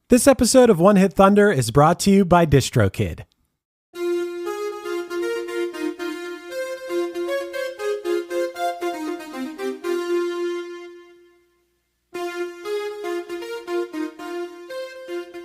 This episode of One Hit Thunder is brought to you by DistroKid.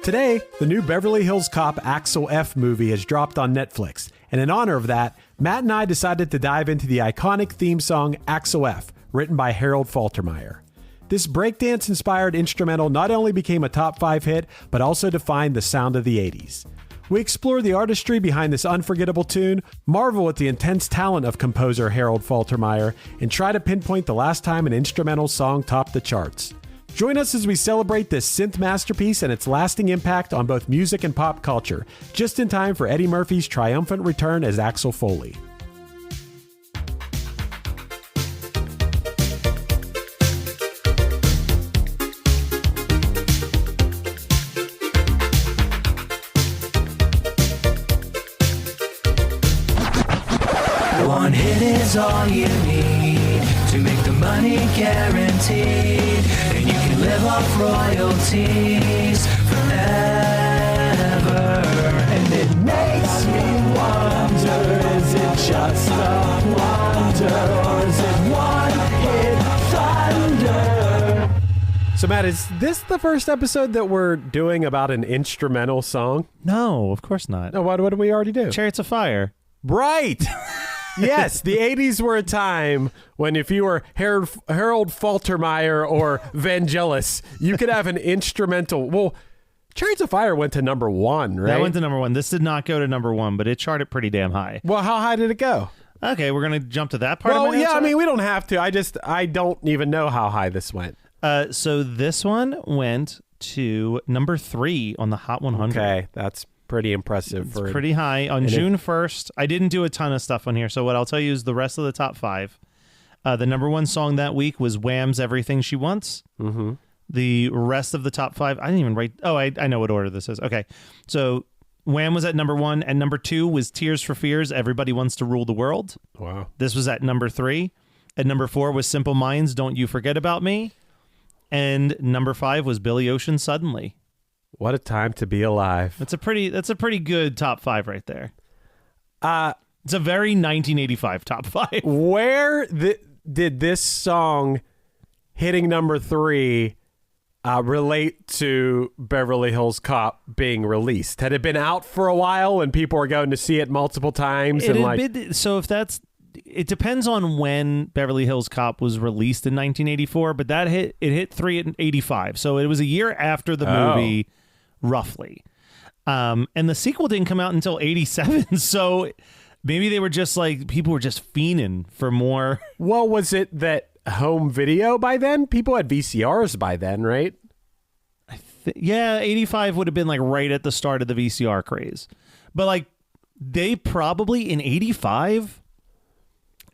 Today, the new Beverly Hills Cop Axel F movie has dropped on Netflix, and in honor of that, Matt and I decided to dive into the iconic theme song Axel F, written by Harold Faltermeyer. This breakdance-inspired instrumental not only became a top 5 hit, but also defined the sound of the 80s. We explore the artistry behind this unforgettable tune, marvel at the intense talent of composer Harold Faltermeyer, and try to pinpoint the last time an instrumental song topped the charts. Join us as we celebrate this synth masterpiece and its lasting impact on both music and pop culture, just in time for Eddie Murphy's triumphant return as Axel Foley. One hit is all you need to make the money guaranteed, and you can live off royalties forever. And it makes me wonder, is it just a wonder, or is it one hit thunder? So Matt, is this the first episode that we're doing about an instrumental song? No, of course not. No, what did we already do? Chariots of Fire. Right! Yes, the 80s were a time when if you were Harold Faltermeyer or Vangelis, you could have an instrumental. Well, Chariots of Fire went to number 1, right? That went to number 1. This did not go to number 1, but it charted pretty damn high. Well, how high did it go? Okay, we're going to jump to that part of Well, my yeah, answer? I mean, we don't have to. I don't even know how high this went. So this one went to number 3 on the Hot 100. Okay, that's pretty impressive. It's pretty high. On June 1st, I didn't do a ton of stuff on here, so what I'll tell you is the rest of the top 5. The number 1 song that week was Wham's Everything She Wants. Mm-hmm. The rest of the top 5, I didn't even write... Oh, I know what order this is. Okay, so Wham was at number 1, and number 2 was Tears for Fears, Everybody Wants to Rule the World. Wow. This was at number 3. At number 4 was Simple Minds, Don't You Forget About Me. And number 5 was Billy Ocean, Suddenly. What a time to be alive. That's a pretty good top 5 right there. It's a very 1985 top 5. Where did this song hitting number 3 relate to Beverly Hills Cop being released? Had it been out for a while and people were going to see it multiple times? It depends on when Beverly Hills Cop was released in 1984, but it hit 3 in 85. So it was a year after the movie, roughly. And the sequel didn't come out until 87. So maybe they were just like, people were just fiending for more. Well, was it that home video by then? People had VCRs by then, right? Yeah, 85 would have been like right at the start of the VCR craze. But like they probably in 85,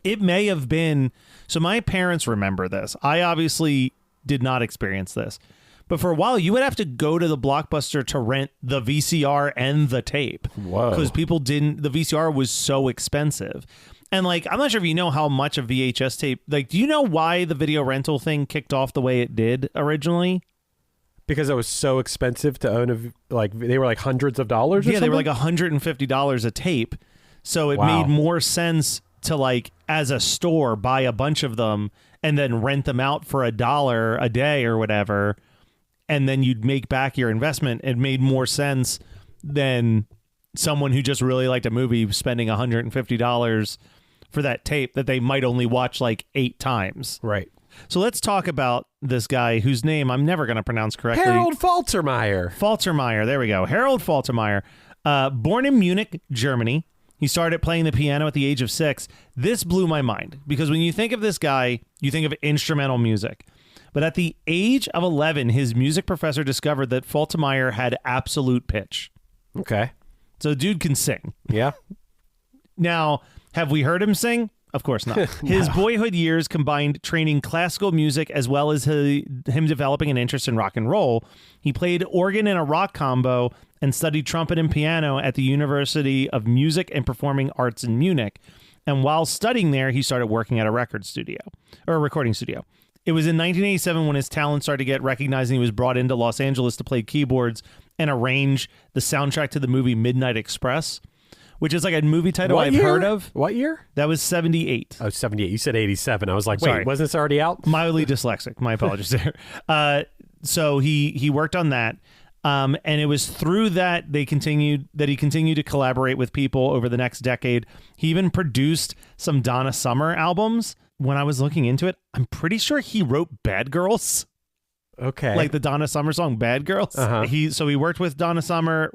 it may have been. So my parents remember this. I obviously did not experience this. But for a while, you would have to go to the Blockbuster to rent the VCR and the tape. Whoa. Because people didn't, the VCR was so expensive. And like, I'm not sure if you know how much a VHS tape, like, do you know why the video rental thing kicked off the way it did originally? Because it was so expensive to own they were like hundreds of dollars or something? Yeah, they were like $150 a tape. So it made more sense to like, as a store, buy a bunch of them and then rent them out for $1 a day or whatever. And then you'd make back your investment. It made more sense than someone who just really liked a movie spending $150 for that tape that they might only watch like 8 times. Right. So let's talk about this guy whose name I'm never going to pronounce correctly. Harold Faltermeyer. Faltermeyer. There we go. Harold Faltermeyer. Born in Munich, Germany. He started playing the piano at the age of 6. This blew my mind because when you think of this guy, you think of instrumental music. But at the age of 11, his music professor discovered that Faltermeyer had absolute pitch. Okay. So dude can sing. Yeah. Now, have we heard him sing? Of course not. His boyhood years combined training classical music as well as him developing an interest in rock and roll. He played organ in a rock combo and studied trumpet and piano at the University of Music and Performing Arts in Munich. And while studying there, he started working at a recording studio. It was in 1987 when his talent started to get recognized, and he was brought into Los Angeles to play keyboards and arrange the soundtrack to the movie Midnight Express, which is like a movie title I've heard of. What year? That was 78. Oh, 78. You said 87. I was like, wait, Sorry. wasn't this already out? Mildly dyslexic. My apologies there. So he worked on that. And it was through that he continued to collaborate with people over the next decade. He even produced some Donna Summer albums. When I was looking into it, I'm pretty sure he wrote Bad Girls. Okay. Like the Donna Summer song Bad Girls. Uh-huh. He worked with Donna Summer.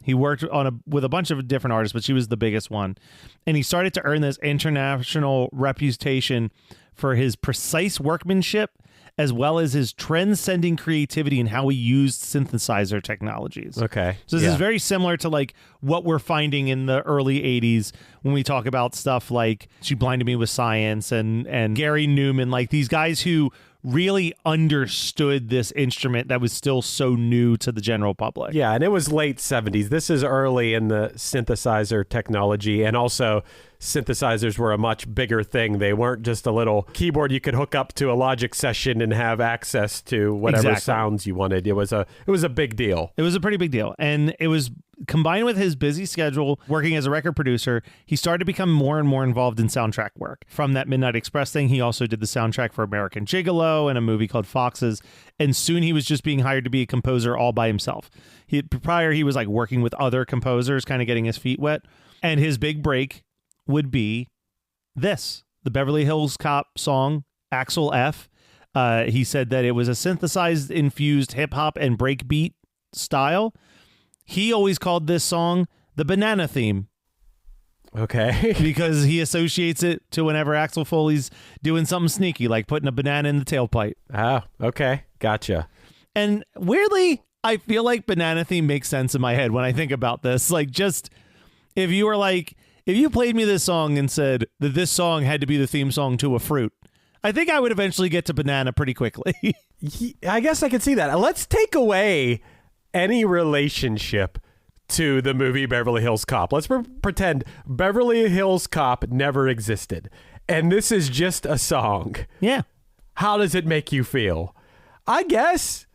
He worked with a bunch of different artists, but she was the biggest one. And he started to earn this international reputation for his precise workmanship, as well as his transcending creativity and how he used synthesizer technologies. Okay. So this is very similar to like what we're finding in the early 80s when we talk about stuff like She Blinded Me with Science and Gary Newman, like these guys who really understood this instrument that was still so new to the general public. Yeah, and it was late 70s. This is early in the synthesizer technology, and also synthesizers were a much bigger thing. They weren't just a little keyboard you could hook up to a Logic session and have access to whatever sounds you wanted. It was a big deal. It was a pretty big deal. And it was combined with his busy schedule working as a record producer, he started to become more and more involved in soundtrack work. From that Midnight Express thing, he also did the soundtrack for American Gigolo and a movie called Foxes. And soon he was just being hired to be a composer all by himself. Prior, he was like working with other composers, kind of getting his feet wet. And his big break would be this, the Beverly Hills Cop song, Axel F. He said that it was a synthesized, infused hip-hop and breakbeat style. He always called this song the banana theme. Okay. Because he associates it to whenever Axel Foley's doing something sneaky, like putting a banana in the tailpipe. Oh, okay. Gotcha. And weirdly, I feel like banana theme makes sense in my head when I think about this. Like, just if you played me this song and said that this song had to be the theme song to a fruit, I think I would eventually get to banana pretty quickly. I guess I could see that. Let's take away any relationship to the movie Beverly Hills Cop. Let's pretend Beverly Hills Cop never existed, and this is just a song. Yeah. How does it make you feel? I guess,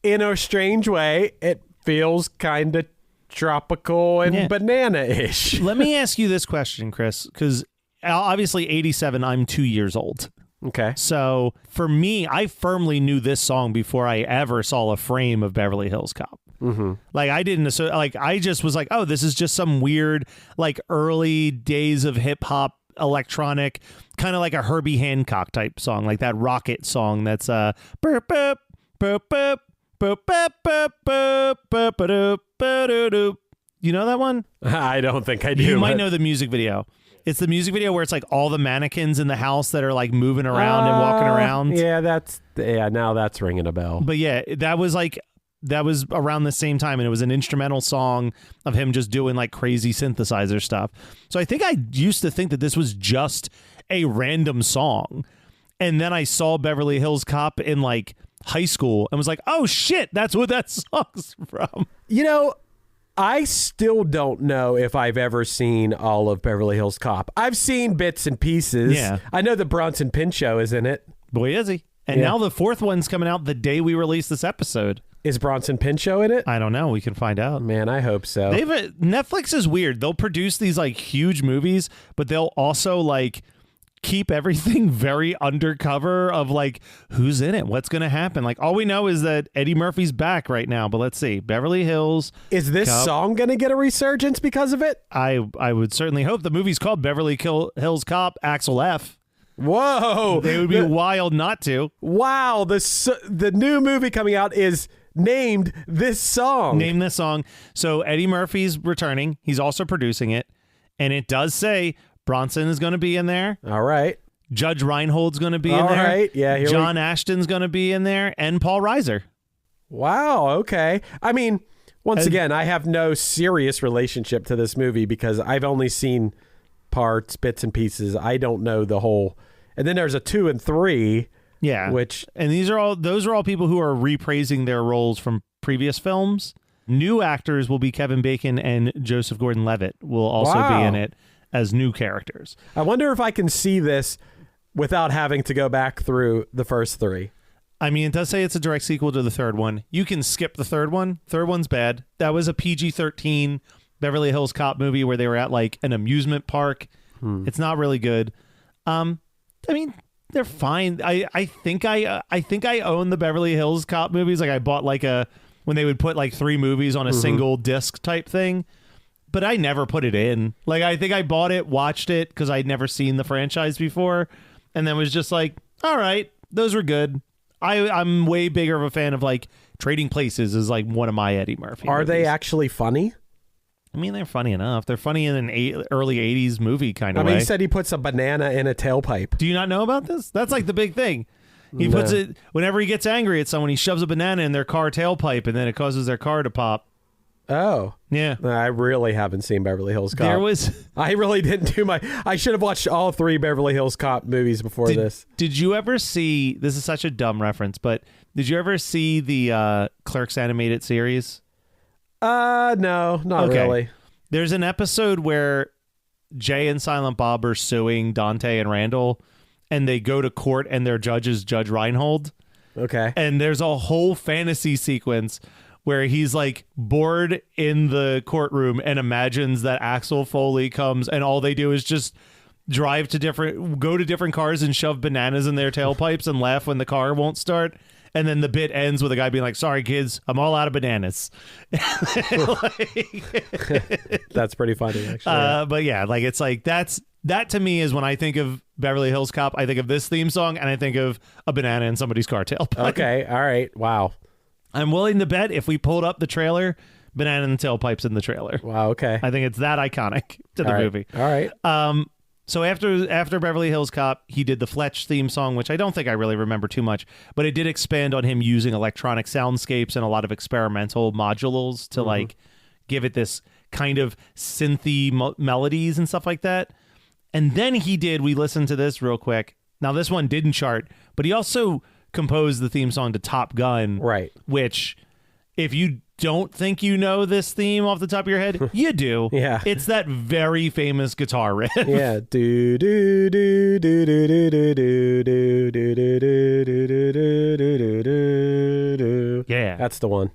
in a strange way, it feels kind of tropical and banana-ish. Let me ask you this question, Chris, because obviously 87, I'm 2 years old. Okay. So for me, I firmly knew this song before I ever saw a frame of Beverly Hills Cop. Mm-hmm. Like I didn't, like I just was like, oh, this is just some weird, like early days of hip hop, electronic, kind of like a Herbie Hancock type song, like that Rocket song. That's burp, burp, burp, burp, burp, burp, burp, burp, burp, burp, burp. You know that one? I don't think I do. You might know the music video. It's the music video where it's like all the mannequins in the house that are like moving around and walking around. Yeah, now that's ringing a bell. But yeah, that was around the same time, and it was an instrumental song of him just doing like crazy synthesizer stuff. So I think I used to think that this was just a random song. And then I saw Beverly Hills Cop in like high school and was like, oh shit, that's what that song's from. You know, I still don't know if I've ever seen all of Beverly Hills Cop. I've seen bits and pieces. Yeah. I know that Bronson Pinchot is in it. Boy, is he. And now the fourth one's coming out the day we release this episode. Is Bronson Pinchot in it? I don't know. We can find out. Man, I hope so. Netflix is weird. They'll produce these like huge movies, but they'll also like keep everything very undercover of like who's in it, what's going to happen. Like all we know is that Eddie Murphy's back right now, but let's see. Beverly Hills. Is this song going to get a resurgence because of it? I would certainly hope. The movie's called Beverly Hills Cop, Axel F. Whoa. They would be wild not to. Wow. The new movie coming out is named this song. Name this song. So Eddie Murphy's returning. He's also producing it. And it does say Bronson is going to be in there. All right. Judge Reinhold's going to be in there. All right. Yeah. John Ashton's going to be in there. And Paul Reiser. Wow. Okay. I mean, once again, I have no serious relationship to this movie because I've only seen parts, bits and pieces. I don't know the whole. And then there's a 2 and 3. Yeah. And those are all people who are repraising their roles from previous films. New actors will be Kevin Bacon and Joseph Gordon-Levitt will also be in it as new characters. I wonder if I can see this without having to go back through the first three. I mean, it does say it's a direct sequel to the third one. You can skip the third one. Third one's bad. That was a PG-13 Beverly Hills Cop movie where they were at like an amusement park. It's not really good. I mean, they're fine. I think I own the Beverly Hills Cop movies. Like I bought like when they would put like 3 movies on a single disc type thing, but I never put it in. Like I think I bought it, watched it because I'd never seen the franchise before, and then was just like, all right, those were good. I'm way bigger of a fan of like Trading Places is like one of my Eddie Murphy Are movies. they actually funny? I mean, they're funny enough. They're funny in an early 80s movie kind of way. He said he puts a banana in a tailpipe. Do you not know about this? That's like the big thing. He puts it, whenever he gets angry at someone, he shoves a banana in their car tailpipe and then it causes their car to pop. Oh. Yeah. I really haven't seen Beverly Hills Cop. I really didn't do I should have watched all 3 Beverly Hills Cop movies before this. Did you ever see, this is such a dumb reference, but did you ever see the Clerks animated series? No, not really. There's an episode where Jay and Silent Bob are suing Dante and Randall, and they go to court and their judge is Judge Reinhold. Okay. And there's a whole fantasy sequence where he's like bored in the courtroom and imagines that Axel Foley comes and all they do is just go to different cars and shove bananas in their tailpipes and laugh when the car won't start. And then the bit ends with a guy being like, sorry, kids, I'm all out of bananas. That's pretty funny, actually. But yeah, like it's like that to me is when I think of Beverly Hills Cop, I think of this theme song and I think of a banana in somebody's car tailpipe. Okay. All right. Wow. I'm willing to bet if we pulled up the trailer, banana in the tailpipes in the trailer. Wow. Okay. I think it's that iconic to the movie. All right. So after Beverly Hills Cop, he did the Fletch theme song, which I don't think I really remember too much, but it did expand on him using electronic soundscapes and a lot of experimental modulals to like give it this kind of synthy melodies and stuff like that. And then we listened to this real quick. Now this one didn't chart, but he also composed the theme song to Top Gun, right? Which, if you don't think you know this theme off the top of your head, you do. Yeah. It's that very famous guitar riff. Yeah. Do do do do do do do do do do do do do do. Yeah. That's the one.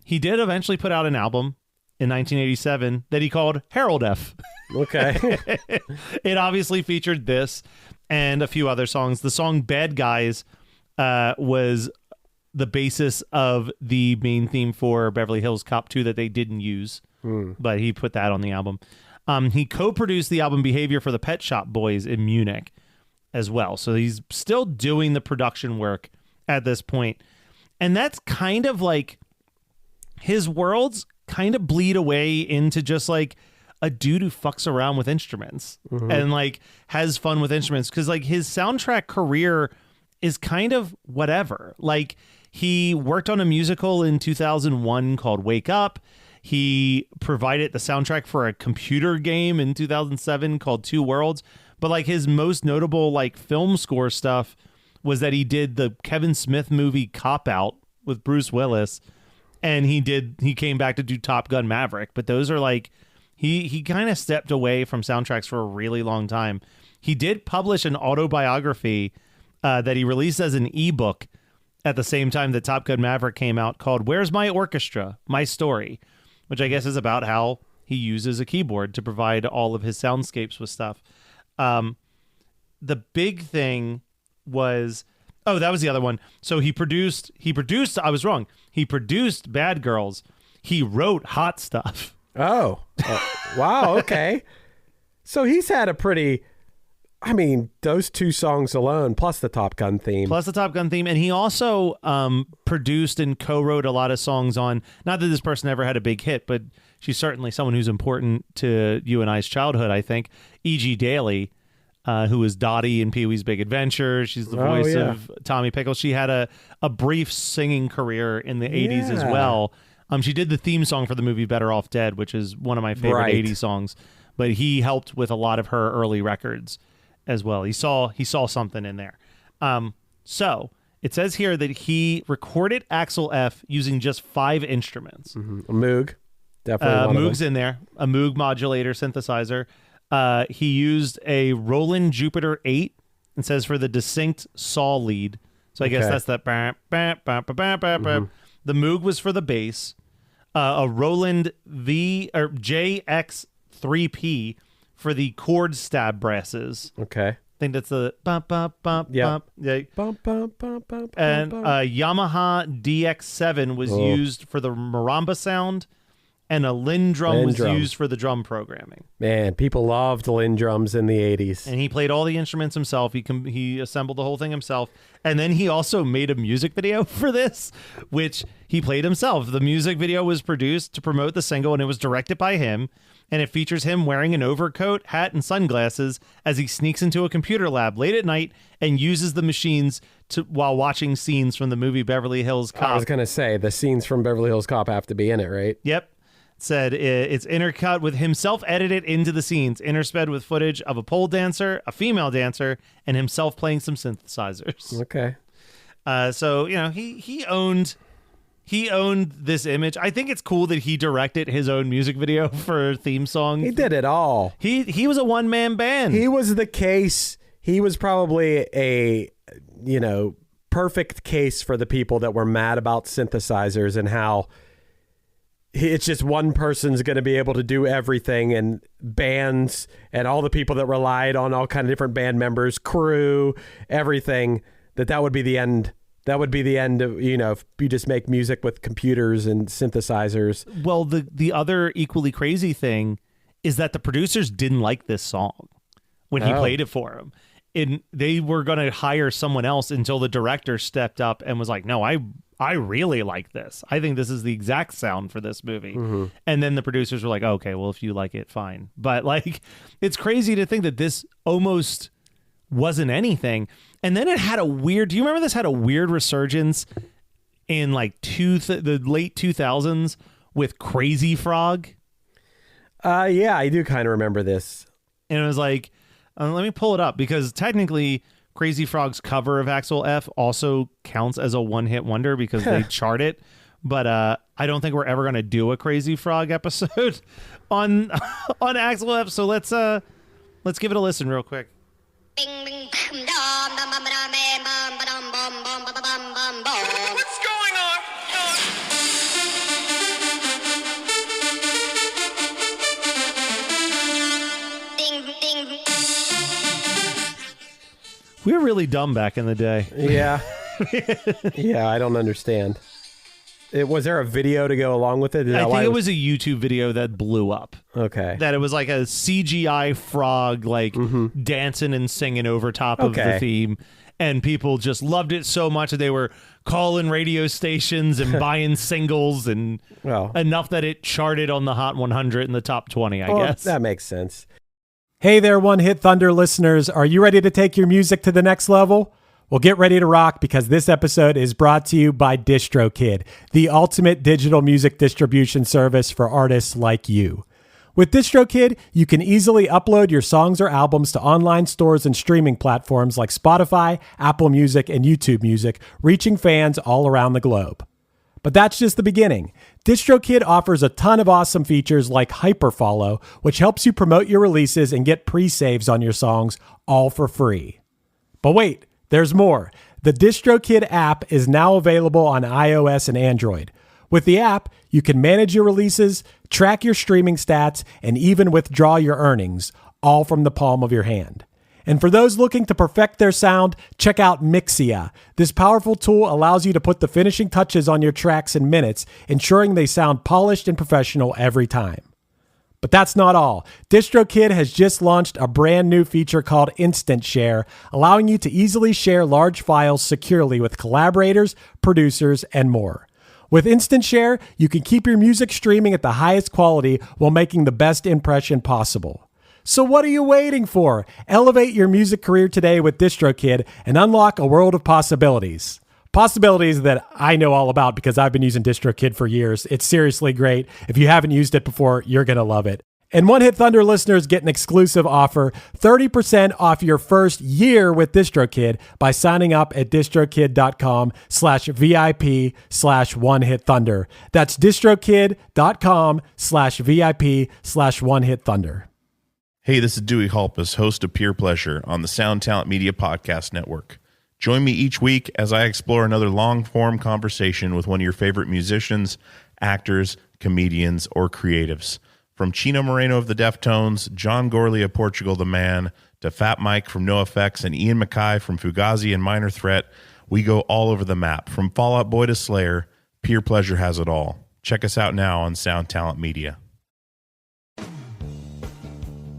He did eventually put out an album in 1987 that he called Harold F. Okay. It obviously featured this and a few other songs. The song Bad Guys was the basis of the main theme for Beverly Hills Cop 2 that they didn't use, but he put that on the album. He co-produced the album Behavior for the Pet Shop Boys in Munich as well. So he's still doing the production work at this point. And that's kind of like his worlds kind of bleed away into just like a dude who fucks around with instruments and like has fun with instruments. Cause like his soundtrack career is kind of whatever. Like he worked on a musical in 2001 called Wake Up. He provided the soundtrack for a computer game in 2007 called Two Worlds. But like his most notable like film score stuff was that he did the Kevin Smith movie Cop Out with Bruce Willis. And he came back to do Top Gun Maverick. But those are like, he kind of stepped away from soundtracks for a really long time. He did publish an autobiography that he released as an ebook at the same time that Top Gun Maverick came out called Where's My Orchestra? My Story, which I guess is about how he uses a keyboard to provide all of his soundscapes with stuff. The big thing was, that was the other one. So he produced, I was wrong. He produced Bad Girls. He wrote Hot Stuff. Oh, wow. Okay. So he's had a pretty, I mean, those 2 songs alone, plus the Top Gun theme. And he also produced and co-wrote a lot of songs on, not that this person ever had a big hit, but she's certainly someone who's important to you and I's childhood, I think. E.G. Daly, who was Dottie in Pee-wee's Big Adventure. She's the voice of Tommy Pickles. She had a brief singing career in the 80s as well. She did the theme song for the movie Better Off Dead, which is one of my favorite 80s songs. But he helped with a lot of her early records as well. He saw something in there. So it says here that he recorded Axel F using just 5 instruments. A Moog. Definitely one Moog's in there. A Moog modulator synthesizer. He used a Roland Jupiter 8, and says for the distinct saw lead. So I guess that's that. The Moog was for the bass. A Roland JX3P for the chord stab brasses. Okay. I think that's the bump, bump, bump, bump. Yeah. Bump, bump, bump, bump, And bump. Yamaha DX7 was used for the marimba sound, and a Lindrum was used for the drum programming. Man, people loved Lindrums in the 80s. And he played all the instruments himself. He assembled the whole thing himself. And then he also made a music video for this, which he played himself. The music video was produced to promote the single, and it was directed by him. And it features him wearing an overcoat, hat, and sunglasses as he sneaks into a computer lab late at night and uses the machines while watching scenes from the movie Beverly Hills Cop. I was going to say, the scenes from Beverly Hills Cop have to be in it, right? Yep. Said it's intercut with himself edited into the scenes, intersped with footage of a pole dancer, a female dancer, and himself playing some synthesizers. Okay. So, he owned this image. I think it's cool that he directed his own music video for theme song. He did it all. He was a one-man band. He was the case. He was probably a, perfect case for the people that were mad about synthesizers and how it's just one person's going to be able to do everything, and bands and all the people that relied on all kind of different band members, crew, everything, that would be the end. That would be the end of, if you just make music with computers and synthesizers. Well, the other equally crazy thing is that the producers didn't like this song when he played it for them. And they were going to hire someone else until the director stepped up and was like, no, I really like this. I think this is the exact sound for this movie. Mm-hmm. And then the producers were like, okay, well, if you like it, fine. But it's crazy to think that this almost wasn't anything. And then it had do you remember this had a weird resurgence in the late 2000s with Crazy Frog? Yeah, I do kind of remember this. And it was let me pull it up, because technically Crazy Frog's cover of Axel F also counts as a one-hit wonder because they chart it. But I don't think we're ever going to do a Crazy Frog episode on Axel F. So let's give it a listen real quick. What's going on? We were really dumb back in the day. Yeah. Yeah, I don't understand. Was there a video to go along with it? I think it was a YouTube video that blew up. Okay. That it was like a CGI frog dancing and singing over top of the theme. And people just loved it so much that they were calling radio stations and buying singles and enough that it charted on the Hot 100 in the top 20, I guess. That makes sense. Hey there, One Hit Thunder listeners. Are you ready to take your music to the next level? Well, get ready to rock, because this episode is brought to you by DistroKid, the ultimate digital music distribution service for artists like you. With DistroKid, you can easily upload your songs or albums to online stores and streaming platforms like Spotify, Apple Music, and YouTube Music, reaching fans all around the globe. But that's just the beginning. DistroKid offers a ton of awesome features like Hyperfollow, which helps you promote your releases and get pre-saves on your songs, all for free. But wait, there's more. The DistroKid app is now available on iOS and Android. With the app, you can manage your releases, track your streaming stats, and even withdraw your earnings, all from the palm of your hand. And for those looking to perfect their sound, check out Mixia. This powerful tool allows you to put the finishing touches on your tracks in minutes, ensuring they sound polished and professional every time. But that's not all. DistroKid has just launched a brand new feature called Instant Share, allowing you to easily share large files securely with collaborators, producers, and more. With Instant Share, you can keep your music streaming at the highest quality while making the best impression possible. So what are you waiting for? Elevate your music career today with DistroKid and unlock a world of possibilities. Possibilities that I know all about because I've been using DistroKid for years. It's seriously great. If you haven't used it before, you're going to love it. And One Hit Thunder listeners get an exclusive offer, 30% off your first year with DistroKid by signing up at distrokid.com/VIP/OneHitThunder. That's distrokid.com/VIP/OneHitThunder. Hey, this is Dewey Halpus, host of Peer Pleasure on the Sound Talent Media Podcast Network. Join me each week as I explore another long-form conversation with one of your favorite musicians, actors, comedians, or creatives. From Chino Moreno of the Deftones, John Gorley of Portugal the Man, to Fat Mike from NoFX and Ian MacKaye from Fugazi and Minor Threat, we go all over the map. From Fall Out Boy to Slayer, Peer Pleasure has it all. Check us out now on Sound Talent Media.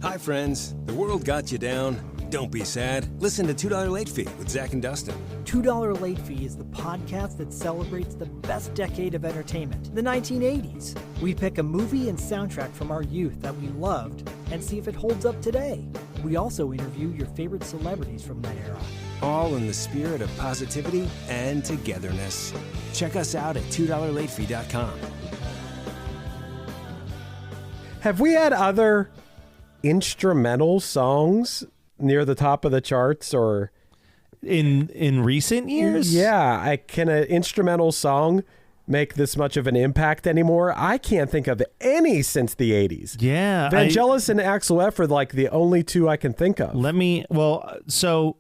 Hi, friends. The world got you down. Don't be sad. Listen to $2 Late Fee with Zach and Dustin. $2 Late Fee is the podcast that celebrates the best decade of entertainment, the 1980s. We pick a movie and soundtrack from our youth that we loved and see if it holds up today. We also interview your favorite celebrities from that era. All in the spirit of positivity and togetherness. Check us out at $2latefee.com. Have we had other instrumental songs near the top of the charts or in recent years? Yeah, can an instrumental song make this much of an impact anymore? I can't think of any since the 80s. Yeah. Vangelis and Axel F are like the only two I can think of. So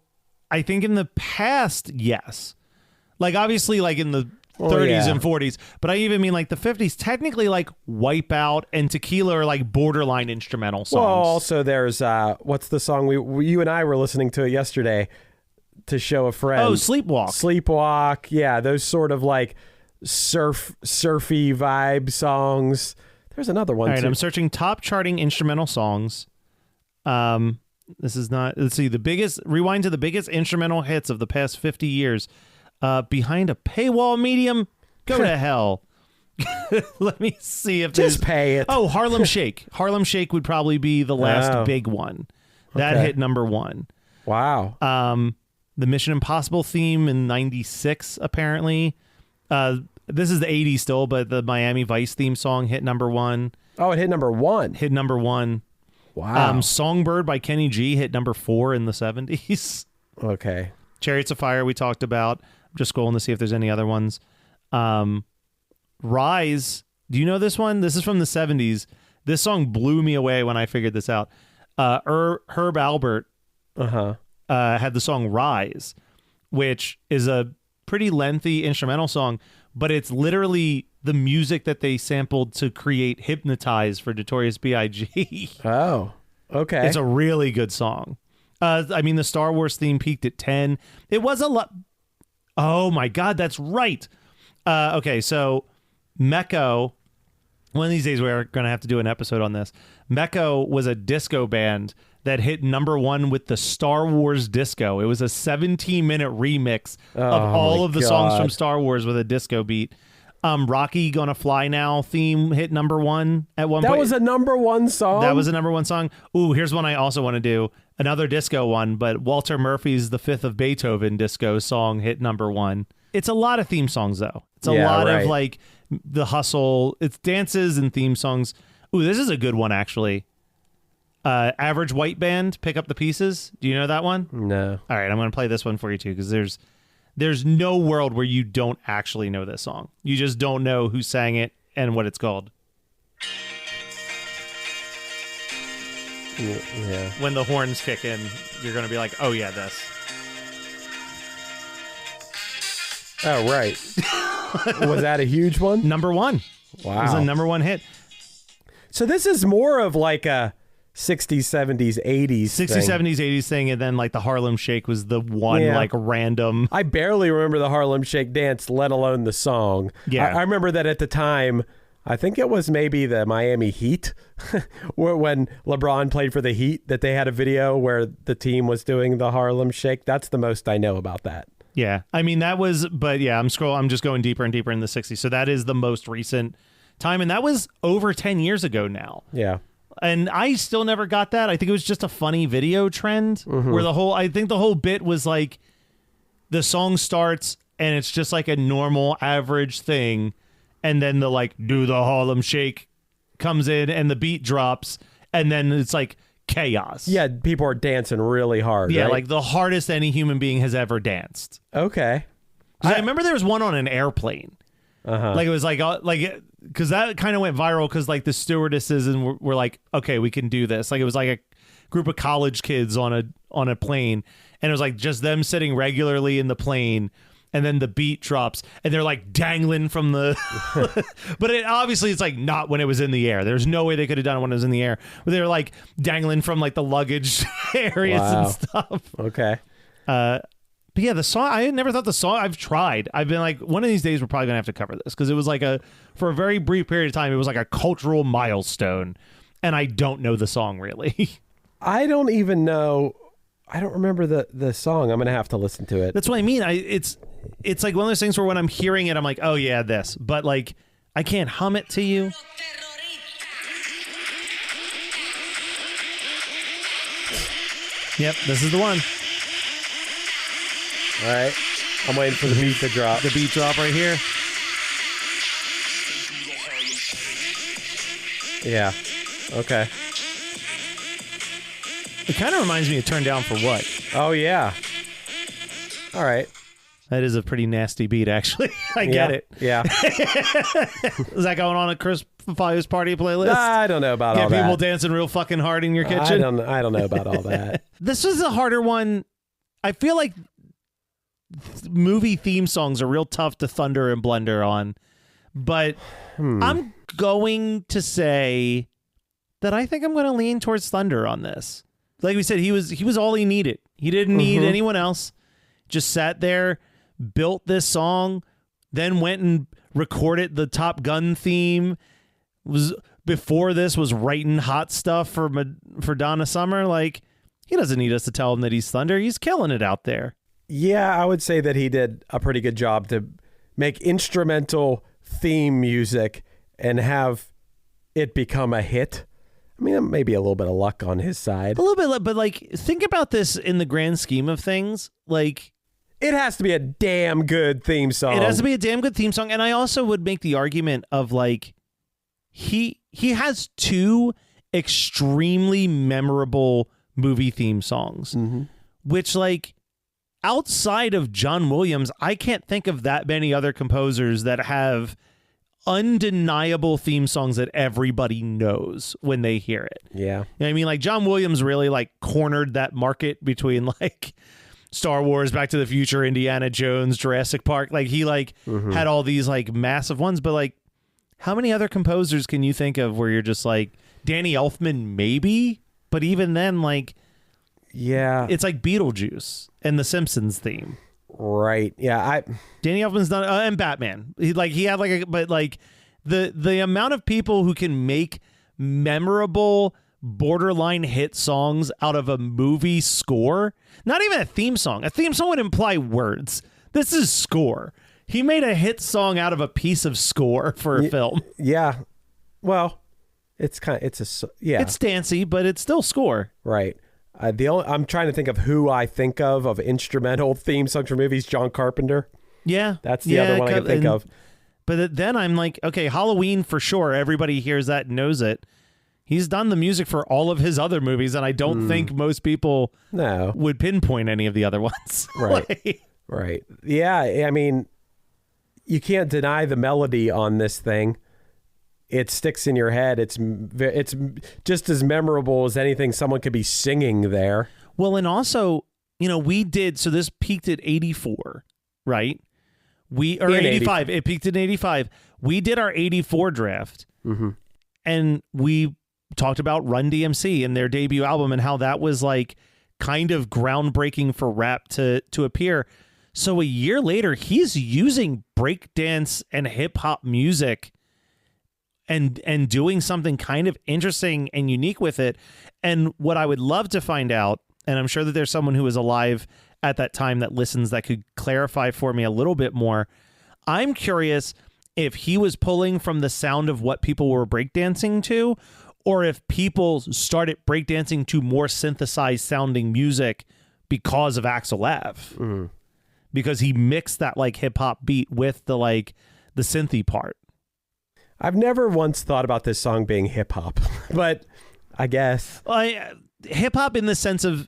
I think in the past, yes. Like obviously like in the 30s and 40s, but I even mean like the 50s. Technically, like Wipeout and Tequila are like borderline instrumental songs. Well, also there's what's the song you and I were listening to it yesterday to show a friend. Oh, Sleepwalk. Yeah, those sort of like surfy vibe songs. There's another one. All right, too. I'm searching top charting instrumental songs. This is not. Let's see. Rewind to the biggest instrumental hits of the past 50 years. Behind a paywall medium, go to hell. Let me see if just pay it. Oh, Harlem Shake. Harlem Shake would probably be the last big one. That hit number one. Wow. The Mission Impossible theme in '96 apparently. This is the '80s still, but the Miami Vice theme song hit number one. Oh, it hit number one. Hit number one. Wow. Songbird by Kenny G hit number 4 in the '70s. Okay. Chariots of Fire we talked about. I'm just scrolling to see if there's any other ones. Rise. Do you know this one? This is from the 70s. This song blew me away when I figured this out. Herb Albert had the song Rise, which is a pretty lengthy instrumental song, but it's literally the music that they sampled to create Hypnotize for Notorious B.I.G. Oh, okay. It's a really good song. I mean, the Star Wars theme peaked at 10. It was a lot. Oh my God, that's right. Okay, so Mecco, one of these days we're going to have to do an episode on this. Mecco was a disco band that hit number one with the Star Wars disco. It was a 17-minute remix of all of the songs from Star Wars with a disco beat. Rocky Gonna Fly Now theme hit number one at one point. That was a number one song? That was a number one song. Ooh, here's one I also want to do. Another disco one, but Walter Murphy's The Fifth of Beethoven disco song hit number one. It's a lot of theme songs, though. It's a lot of like the hustle. It's dances and theme songs. Ooh, this is a good one, actually. Average White Band, Pick Up the Pieces. Do you know that one? No. All right, I'm going to play this one for you, too, because there's no world where you don't actually know this song. You just don't know who sang it and what it's called. Yeah. When the horns kick in, you're going to be like, oh, yeah, this. Oh, right. Was that a huge one? Number one. Wow. It was a number one hit. So this is more of like a 60s, 70s, 80s 60s, thing. 70s, 80s thing, and then like the Harlem Shake was the one like random. I barely remember the Harlem Shake dance, let alone the song. Yeah. I remember that at the time, I think it was maybe the Miami Heat, when LeBron played for the Heat, that they had a video where the team was doing the Harlem Shake. That's the most I know about that. Yeah. I mean, that was, but yeah, I'm just going deeper and deeper in the 60s. So that is the most recent time. And that was over 10 years ago now. Yeah. And I still never got that. I think it was just a funny video trend where I think the whole bit was like the song starts and it's just like a normal average thing. And then the like, do the Harlem Shake comes in and the beat drops. And then it's like chaos. Yeah. People are dancing really hard. Yeah. Right? Like the hardest any human being has ever danced. Okay. I remember there was one on an airplane. Like it was like because that kind of went viral because like the stewardesses and were like, okay, we can do this. Like it was like group of college kids on a plane, and it was like just them sitting regularly in the plane, and then the beat drops and they're like dangling from the but obviously it's like not when it was in the air. There's no way they could have done it when it was in the air, but they were like dangling from like the luggage areas and stuff. Okay. But yeah, the song, I never thought the song, I've tried. I've been like, one of these days we're probably gonna have to cover this, because it was like for a very brief period of time, it was like a cultural milestone, and I don't know the song really. I don't even know. I don't remember the song. I'm gonna have to listen to it. That's what I mean. It's like one of those things where when I'm hearing it, I'm like, oh yeah, this. But like, I can't hum it to you. Yep, this is the one. All right. I'm waiting for the beat to drop. The beat drop right here. Yeah. Okay. It kind of reminds me of Turn Down for What. Oh, yeah. All right. That is a pretty nasty beat, actually. I get it. Yeah. Is that going on a Chris Fires party playlist? I don't know about all that. Get people dancing real fucking hard in your kitchen? I don't know about all that. This is a harder one. I feel like movie theme songs are real tough to thunder and blunder on. But I'm going to say that I think I'm going to lean towards Thunder on this. Like we said, he was all he needed. He didn't need anyone else. Just sat there, built this song, then went and recorded the Top Gun theme. Before this was writing hot stuff for Donna Summer. Like, he doesn't need us to tell him that he's Thunder. He's killing it out there. Yeah, I would say that he did a pretty good job to make instrumental theme music and have it become a hit. I mean, maybe a little bit of luck on his side. A little bit, but like, think about this in the grand scheme of things. Like, it has to be a damn good theme song. It has to be a damn good theme song. And I also would make the argument of like, he has two extremely memorable movie theme songs, which like, outside of John Williams, I can't think of that many other composers that have undeniable theme songs that everybody knows when they hear it. Yeah. You know what I mean? Like, John Williams really like cornered that market between like Star Wars, Back to the Future, Indiana Jones, Jurassic Park. Like, he like had all these like massive ones, but like, how many other composers can you think of where you're just like, Danny Elfman maybe? But even then, like, yeah, it's like Beetlejuice and the Simpsons theme. Right. Yeah. Danny Elfman's done, and Batman. He had like but like the amount of people who can make memorable borderline hit songs out of a movie score, not even a theme song. A theme song would imply words. This is score. He made a hit song out of a piece of score for a film. Yeah. Well, it's dancey, but it's still score. Right. I'm trying to think of who I think of instrumental theme songs for movies. John Carpenter. Yeah. That's the other one I can think of. But then I'm like, okay, Halloween for sure. Everybody hears that and knows it. He's done the music for all of his other movies, and I don't think most people would pinpoint any of the other ones. Right. Right. Yeah. I mean, you can't deny the melody on this thing. It sticks in your head. It's just as memorable as anything someone could be singing there. Well, and also, we did, so this peaked at 84, right? Or 85. It peaked at 85. We did our 84 draft, and we talked about Run DMC and their debut album and how that was like kind of groundbreaking for rap to appear. So a year later, he's using breakdance and hip hop music and doing something kind of interesting and unique with it. And what I would love to find out, and I'm sure that there's someone who was alive at that time that listens that could clarify for me a little bit more. I'm curious if he was pulling from the sound of what people were breakdancing to, or if people started breakdancing to more synthesized sounding music because of Axel F. Because he mixed that like hip hop beat with the like the synthy part. I've never once thought about this song being hip hop, but I guess hip hop in the sense of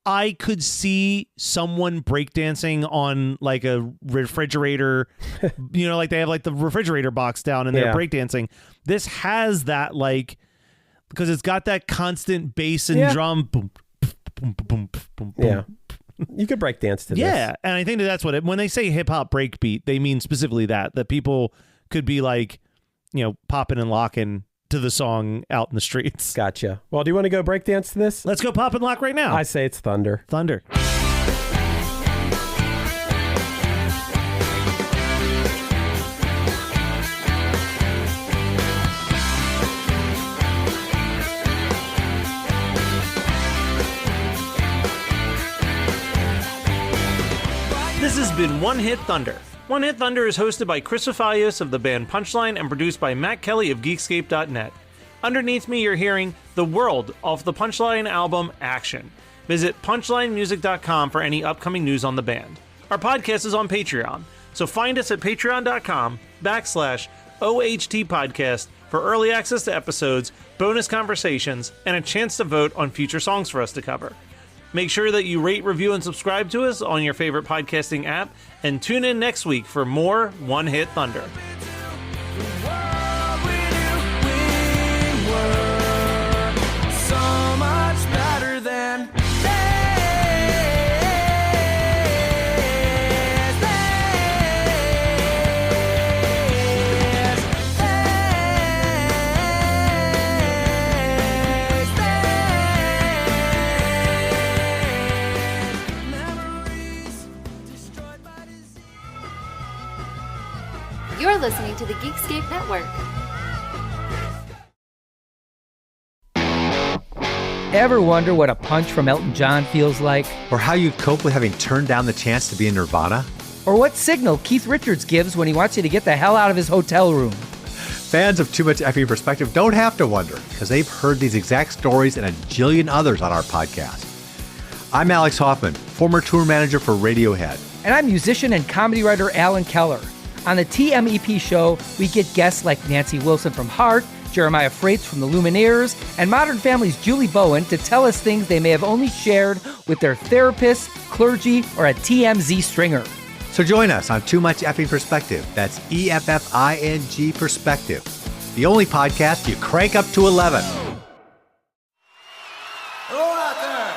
I could see someone breakdancing on like a refrigerator, like they have like the refrigerator box down and they're breakdancing. This has that like because it's got that constant bass and drum. Boom, boom, boom, boom, boom. Yeah. You could break dance to this. Yeah, and I think that's what when they say hip hop breakbeat, they mean specifically that people could be like, popping and locking to the song out in the streets. Gotcha. Well, do you want to go break dance to this? Let's go pop and lock right now. I say it's Thunder. Thunder. This has been One Hit Thunder. One Hit Thunder is hosted by Chris Afalios of the band Punchline and produced by Matt Kelly of Geekscape.net. Underneath me, you're hearing The World off the Punchline album Action. Visit punchlinemusic.com for any upcoming news on the band. Our podcast is on Patreon, so find us at patreon.com/OHT podcast for early access to episodes, bonus conversations, and a chance to vote on future songs for us to cover. Make sure that you rate, review, and subscribe to us on your favorite podcasting app, and tune in next week for more One Hit Thunder. So much better than You're listening to the Geekscape Network. Ever wonder what a punch from Elton John feels like? Or how you'd cope with having turned down the chance to be in Nirvana? Or what signal Keith Richards gives when he wants you to get the hell out of his hotel room? Fans of Too Much Effing Perspective don't have to wonder, because they've heard these exact stories and a jillion others on our podcast. I'm Alex Hoffman, former tour manager for Radiohead. And I'm musician and comedy writer Alan Keller. On the TMEP show, we get guests like Nancy Wilson from Heart, Jeremiah Freites from the Lumineers, and Modern Family's Julie Bowen to tell us things they may have only shared with their therapist, clergy, or a TMZ stringer. So join us on Too Much Effing Perspective. That's EFFING Perspective. The only podcast you crank up to 11. Hello out there.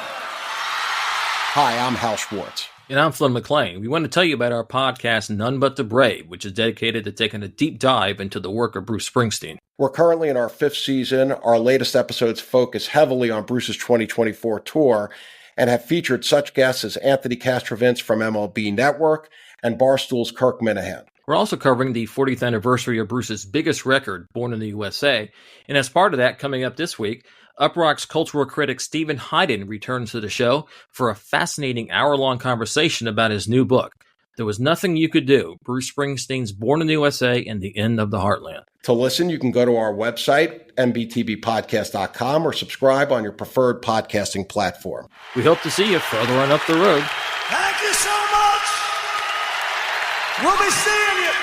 Hi, I'm Hal Schwartz. And I'm Flynn McLean. We want to tell you about our podcast, None But the Brave, which is dedicated to taking a deep dive into the work of Bruce Springsteen. We're currently in our 5th season. Our latest episodes focus heavily on Bruce's 2024 tour and have featured such guests as Anthony Castrovince from MLB Network and Barstool's Kirk Minahan. We're also covering the 40th anniversary of Bruce's biggest record, Born in the USA. And as part of that, coming up this week, Uprock's cultural critic Stephen Hyden returns to the show for a fascinating hour-long conversation about his new book, There Was Nothing You Could Do, Bruce Springsteen's Born in the USA and the End of the Heartland. To listen, you can go to our website, mbtbpodcast.com, or subscribe on your preferred podcasting platform. We hope to see you further on up the road. Thank you so much. We'll be seeing you.